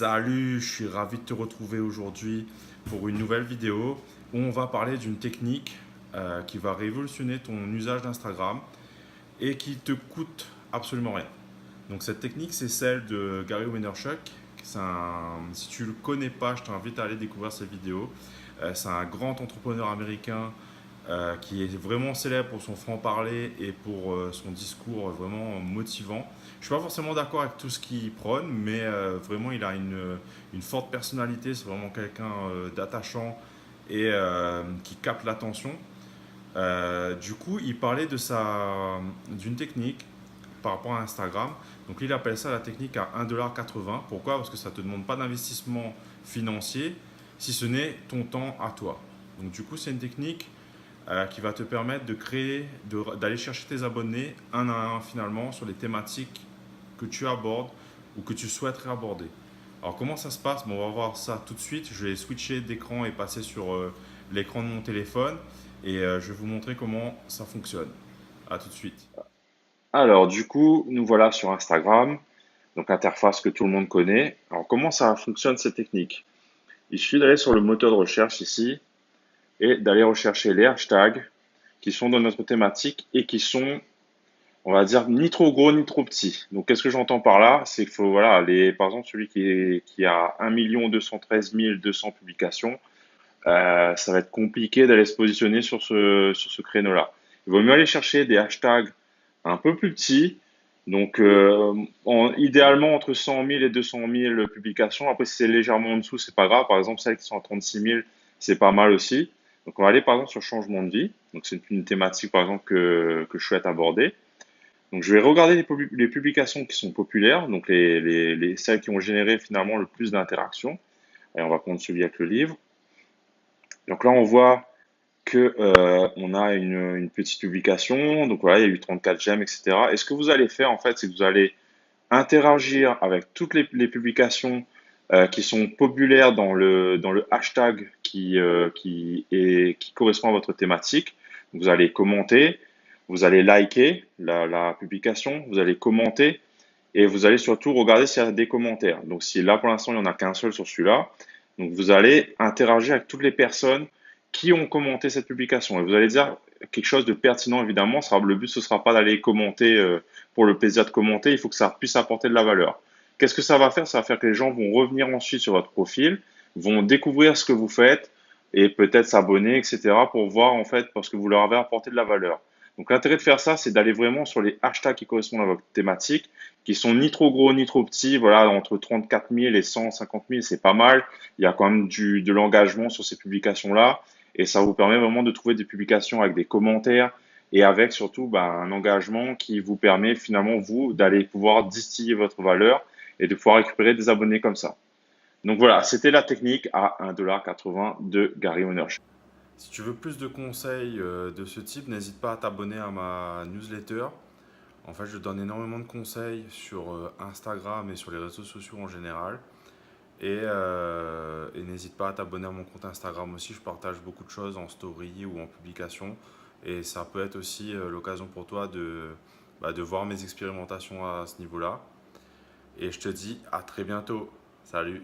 Salut, je suis ravi de te retrouver aujourd'hui pour une nouvelle vidéo où on va parler d'une technique qui va révolutionner ton usage d'Instagram et qui te coûte absolument rien. Donc cette technique, c'est celle de Gary Vaynerchuk. Si tu ne le connais pas, je t'invite à aller découvrir cette vidéo. C'est un grand entrepreneur américain qui est vraiment célèbre pour son franc-parler et pour son discours vraiment motivant. Je ne suis pas forcément d'accord avec tout ce qu'il prône, mais vraiment il a une forte personnalité, c'est vraiment quelqu'un d'attachant et qui capte l'attention. Du coup, il parlait d'une technique par rapport à Instagram. Donc il appelle ça la technique à 1,80$. Pourquoi? Parce que ça ne te demande pas d'investissement financier, si ce n'est ton temps à toi. Donc du coup, c'est une technique qui va te permettre d'aller chercher tes abonnés un à un finalement sur les thématiques que tu abordes ou que tu souhaiterais aborder. Alors comment ça se passe? Bon, on va voir ça tout de suite. Je vais switcher d'écran et passer sur l'écran de mon téléphone et je vais vous montrer comment ça fonctionne. À tout de suite. Alors, du coup, nous voilà sur Instagram, donc interface que tout le monde connaît. Alors, comment ça fonctionne cette technique? Il suffit d'aller sur le moteur de recherche ici et d'aller rechercher les hashtags qui sont dans notre thématique et qui sont, on va dire, ni trop gros ni trop petits. Donc, qu'est-ce que j'entends par là? C'est qu'il faut, voilà, par exemple, celui qui a 1 213 200 publications, ça va être compliqué d'aller se positionner sur ce créneau-là. Il vaut mieux aller chercher des hashtags un peu plus petits. Donc, idéalement, entre 100 000 et 200 000 publications. Après, si c'est légèrement en dessous, c'est pas grave. Par exemple, celles qui sont à 36 000, c'est pas mal aussi. Donc, on va aller par exemple sur changement de vie. Donc, c'est une thématique, par exemple, que je souhaite aborder. Donc, je vais regarder les publications qui sont populaires, donc celles qui ont généré finalement le plus d'interactions. Et on va prendre celui avec le livre. Donc là, on voit que on a une petite publication. Donc voilà, il y a eu 34 j'aime, etc. Et ce que vous allez faire, en fait, c'est que vous allez interagir avec toutes les publications qui sont populaires dans le hashtag qui correspond à votre thématique. Vous allez commenter, vous allez liker la publication, vous allez commenter et vous allez surtout regarder s'il y a des commentaires. Donc si là pour l'instant il n'y en a qu'un seul sur celui-là, donc vous allez interagir avec toutes les personnes qui ont commenté cette publication et vous allez dire quelque chose de pertinent évidemment. Le but ce sera pas d'aller commenter pour le plaisir de commenter, il faut que ça puisse apporter de la valeur. Qu'est-ce que ça va faire? Ça va faire que les gens vont revenir ensuite sur votre profil, vont découvrir ce que vous faites et peut-être s'abonner, etc. pour voir en fait parce que vous leur avez apporté de la valeur. Donc l'intérêt de faire ça, c'est d'aller vraiment sur les hashtags qui correspondent à votre thématique, qui sont ni trop gros ni trop petits. Voilà, entre 34 000 et 150 000, c'est pas mal. Il y a quand même de l'engagement sur ces publications-là. Et ça vous permet vraiment de trouver des publications avec des commentaires et avec surtout un engagement qui vous permet finalement, vous, d'aller pouvoir distiller votre valeur et de pouvoir récupérer des abonnés comme ça. Donc voilà, c'était la technique à 1,80$ de Gary Vaynerchuk. Si tu veux plus de conseils de ce type, n'hésite pas à t'abonner à ma newsletter. En fait, je donne énormément de conseils sur Instagram et sur les réseaux sociaux en général. Et n'hésite pas à t'abonner à mon compte Instagram aussi. Je partage beaucoup de choses en story ou en publication. Et ça peut être aussi l'occasion pour toi de voir mes expérimentations à ce niveau-là. Et je te dis à très bientôt. Salut!